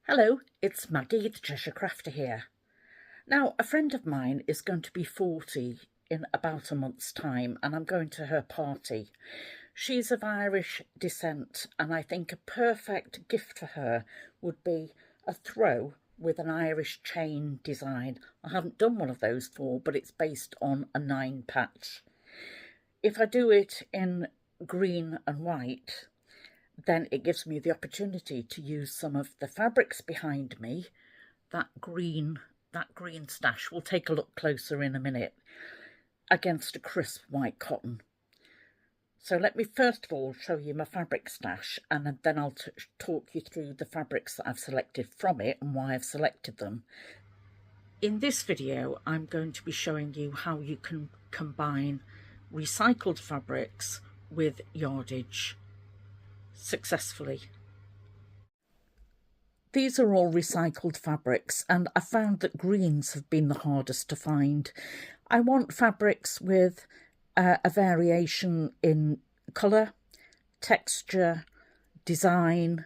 Hello, it's Maggie, the Cheshire Crafter here. Now, a friend of mine is going to be 40 in about a month's time, and I'm going to her party. She's of Irish descent, and I think a perfect gift for her would be a throw with an Irish chain design. I haven't done one of those before, but it's based on a 9 patch. If I do it in green and white, then it gives me the opportunity to use some of the fabrics behind me. That green stash, we'll take a look closer in a minute, against a crisp white cotton. So let me first of all show you my fabric stash, and then I'll talk you through the fabrics that I've selected from it and why I've selected them. In this video, I'm going to be showing you how you can combine recycled fabrics with yardage successfully. These are all recycled fabrics, and I found that greens have been the hardest to find. I want fabrics with a variation in colour, texture, design,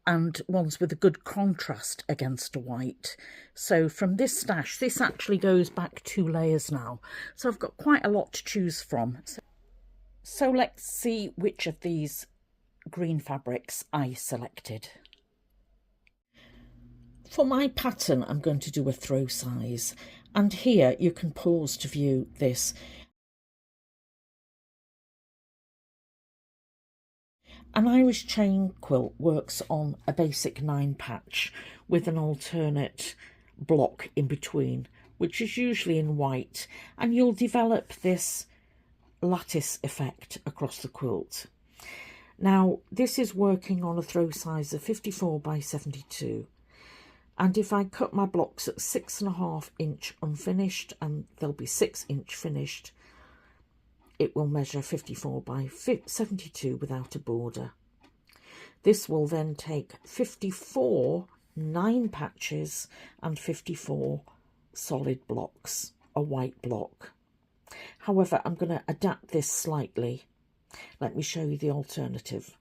and ones with a good contrast against a white. So from this stash, this actually goes back 2 layers now. So I've got quite a lot to choose from. So let's see which of these green fabrics I selected. For my pattern, I'm going to do a throw size, and here you can pause to view this. An Irish chain quilt works on a basic 9 patch with an alternate block in between, which is usually in white, and you'll develop this lattice effect across the quilt. Now, this is working on a throw size of 54 by 72. And if I cut my blocks at 6.5 inch unfinished, and they'll be 6 inch finished, it will measure 54 by 72 without a border. This will then take 54 9 patches and 54 solid blocks, a white block. However, I'm going to adapt this slightly. Let me show you the alternative.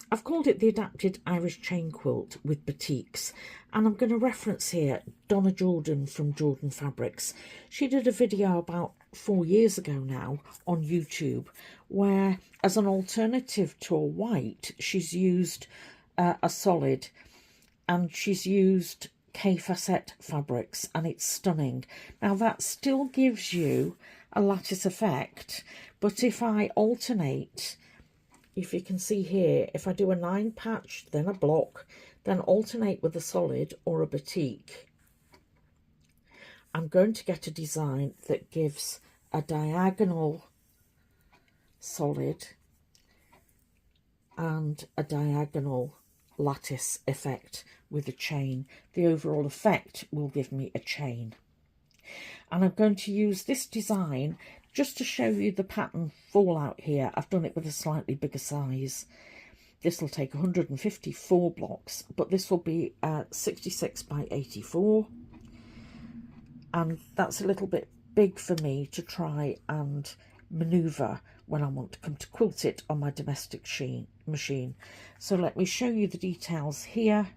I've called it the Adapted Irish Chain Quilt with Batiks, and I'm going to reference here Donna Jordan from Jordan Fabrics. She did a video about 4 years ago now on YouTube where, as an alternative to a white, she's used a solid, and she's used K-facet fabrics, and it's stunning. Now that still gives you a lattice effect, but if I alternate, if you can see here, if I do a 9 patch, then a block, then alternate with a solid or a batik, I'm going to get a design that gives a diagonal solid and a diagonal lattice effect with a chain. The overall effect will give me a chain. And I'm going to use this design just to show you the pattern fallout here. I've done it with a slightly bigger size. This will take 154 blocks, but this will be 66 by 84. And that's a little bit big for me to try and manoeuvre when I want to come to quilt it on my domestic machine. So let me show you the details here.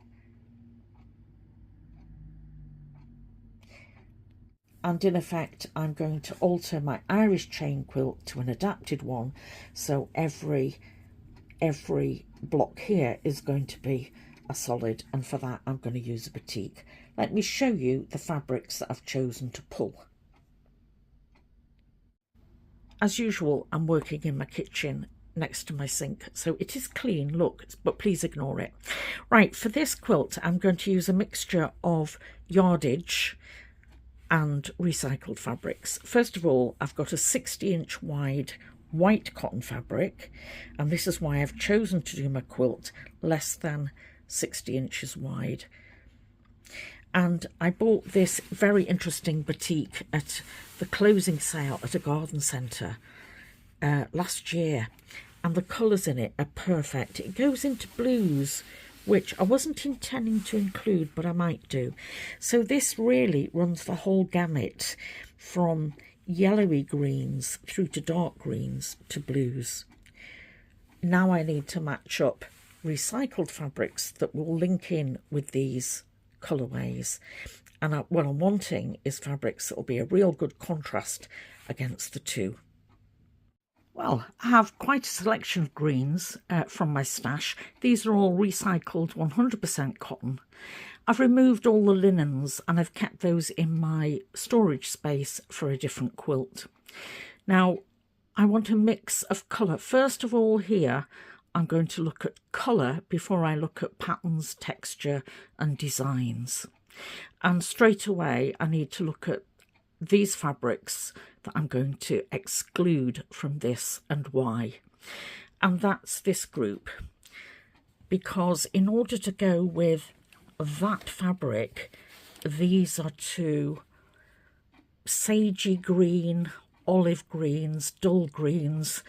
And in effect, I'm going to alter my Irish chain quilt to an adapted one. So every block here is going to be a solid, and for that I'm going to use a batik. Let me show you the fabrics that I've chosen to pull. As usual, I'm working in my kitchen next to my sink, so it is clean, look, but please ignore it. Right, for this quilt, I'm going to use a mixture of yardage and recycled fabrics. First of all, I've got a 60-inch wide white cotton fabric, and this is why I've chosen to do my quilt less than 60 inches wide. And I bought this very interesting batik at the closing sale at a garden centre last year, and the colours in it are perfect. It goes into blues, which I wasn't intending to include, but I might do. So this really runs the whole gamut from yellowy greens through to dark greens to blues. Now I need to match up recycled fabrics that will link in with these colourways. And what I'm wanting is fabrics that will be a real good contrast against the two. Well, I have quite a selection of greens from my stash. These are all recycled 100% cotton. I've removed all the linens and I've kept those in my storage space for a different quilt. Now, I want a mix of colour. First of all here, I'm going to look at colour before I look at patterns, texture and designs. And straight away, I need to look at these fabrics that I'm going to exclude from this and why. And that's this group. Because in order to go with that fabric, these are two sagey green, olive greens, dull greens,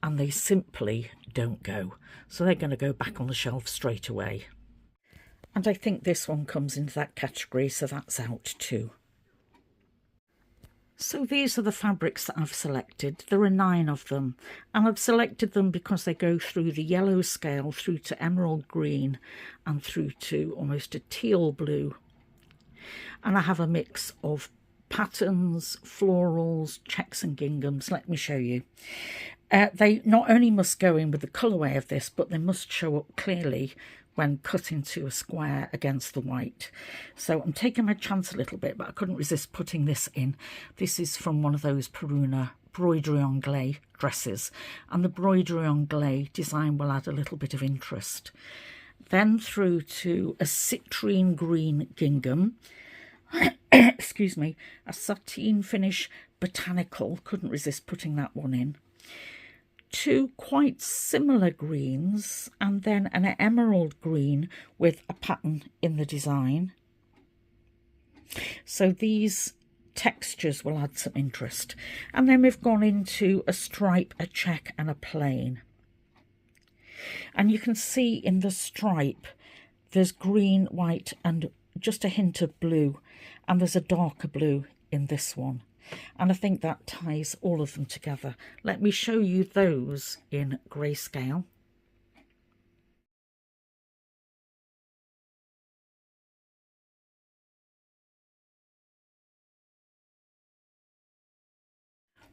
and they simply don't go. So they're going to go back on the shelf straight away. And I think this one comes into that category, so that's out too. So these are the fabrics that I've selected. There are 9 of them, and I've selected them because they go through the yellow scale, through to emerald green, and through to almost a teal blue. And I have a mix of patterns, florals, checks and ginghams. Let me show you. They not only must go in with the colourway of this, but they must show up clearly when cut into a square against the white. So I'm taking my chance a little bit, but I couldn't resist putting this in. This is from one of those Peruna broderie anglais dresses, and the broderie anglais design will add a little bit of interest. Then through to a citrine green gingham, excuse me, a sateen finish botanical, couldn't resist putting that one in. 2 quite similar greens, and then an emerald green with a pattern in the design. So these textures will add some interest. And then we've gone into a stripe, a check and a plain. And you can see in the stripe there's green, white and just a hint of blue, and there's a darker blue in this one. And I think that ties all of them together. Let me show you those in grayscale.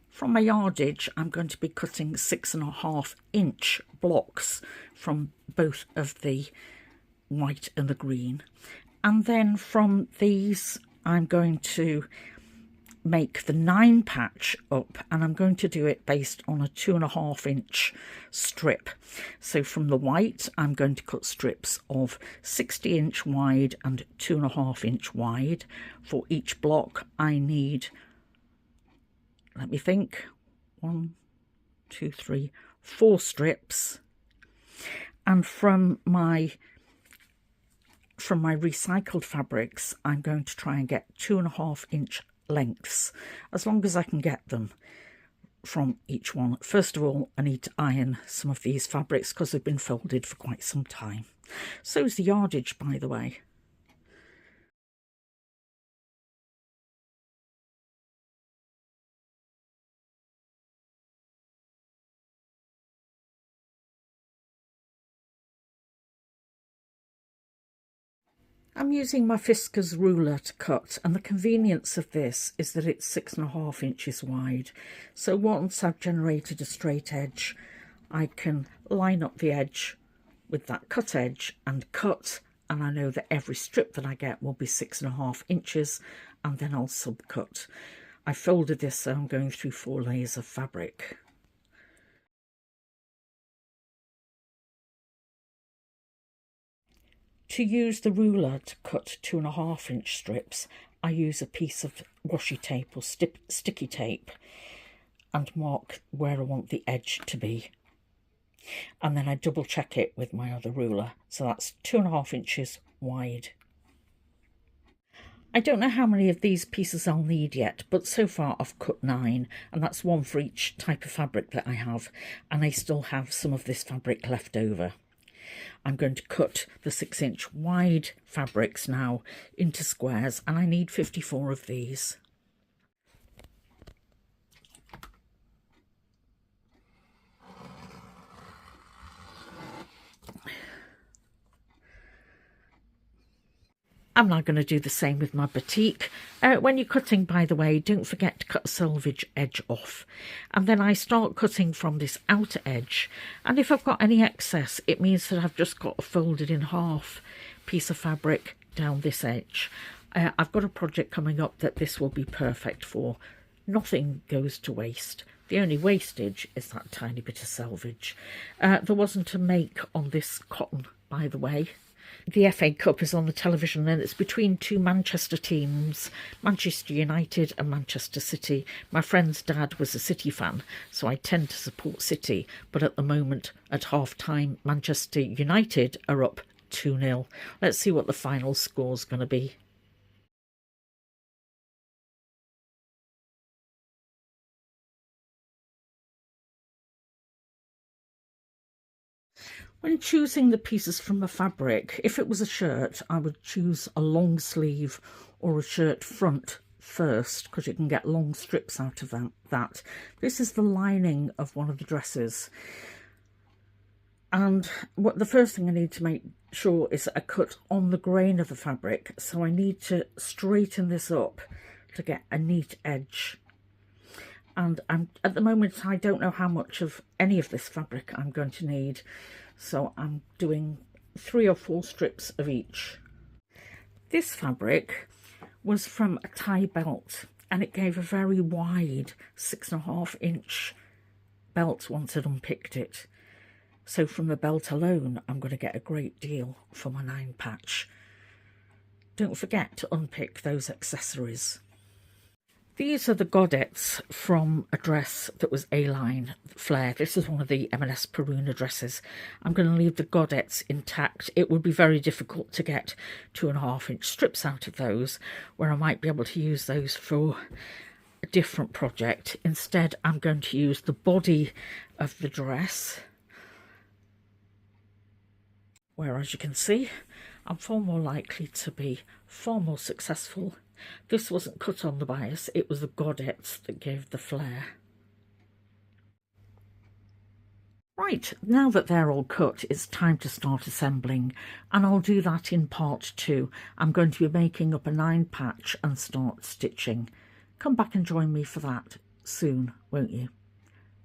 From my yardage, I'm going to be cutting 6.5-inch blocks from both of the white and the green. And then from these, I'm going to make the 9 patch up, and I'm going to do it based on a 2.5-inch strip. So from the white, I'm going to cut strips of 60-inch wide and 2.5-inch wide. For each block, I need, let me think, 1, 2, 3, 4 strips. And from my recycled fabrics, I'm going to try and get 2.5-inch lengths, as long as I can get them from each one. First of all, I need to iron some of these fabrics because they've been folded for quite some time. So is the yardage, by the way. I'm using my Fiskars ruler to cut, and the convenience of this is that it's 6.5 inches wide. So once I've generated a straight edge, I can line up the edge with that cut edge and cut, and I know that every strip that I get will be 6.5 inches, and then I'll subcut. I folded this, so I'm going through 4 layers of fabric. To use the ruler to cut 2.5-inch strips, I use a piece of washi tape or sticky tape and mark where I want the edge to be. And then I double check it with my other ruler. So that's 2.5 inches wide. I don't know how many of these pieces I'll need yet, but so far I've cut 9, and that's 1 for each type of fabric that I have, and I still have some of this fabric left over. I'm going to cut the 6-inch wide fabrics now into squares, and I need 54 of these. I'm now going to do the same with my batik. When you're cutting, by the way, don't forget to cut a selvage edge off. And then I start cutting from this outer edge. And if I've got any excess, it means that I've just got a folded in half piece of fabric down this edge. I've got a project coming up that this will be perfect for. Nothing goes to waste. The only wastage is that tiny bit of selvage. There wasn't a make on this cotton, by the way. The FA Cup is on the television and it's between two Manchester teams, Manchester United and Manchester City. My friend's dad was a City fan, so I tend to support City. But at the moment, at half-time, Manchester United are up 2-0. Let's see what the final score's going to be. When choosing the pieces from a fabric, if it was a shirt, I would choose a long sleeve or a shirt front first, because you can get long strips out of that. This is the lining of one of the dresses. And the first thing I need to make sure is a cut on the grain of the fabric. So I need to straighten this up to get a neat edge. And at the moment, I don't know how much of any of this fabric I'm going to need. So I'm doing 3 or 4 strips of each. This fabric was from a tie belt and it gave a very wide 6.5-inch belt once I'd unpicked it. So from the belt alone, I'm going to get a great deal for my 9 patch. Don't forget to unpick those accessories. These are the godettes from a dress that was A-line flare. This is one of the M&S Peruna dresses. I'm going to leave the godettes intact. It would be very difficult to get 2.5-inch strips out of those, where I might be able to use those for a different project. Instead, I'm going to use the body of the dress, where, as you can see, I'm far more likely to be far more successful. This wasn't cut on the bias, it was the godettes that gave the flare. Right, now that they're all cut, it's time to start assembling, and I'll do that in part 2. I'm going to be making up a 9 patch and start stitching. Come back and join me for that soon, won't you?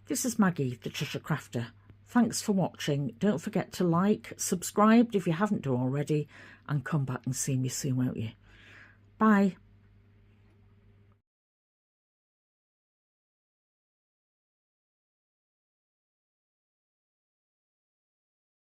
This is Maggie, the Cheshire Crafter. Thanks for watching. Don't forget to like, subscribe if you haven't done already, and come back and see me soon, won't you? Bye.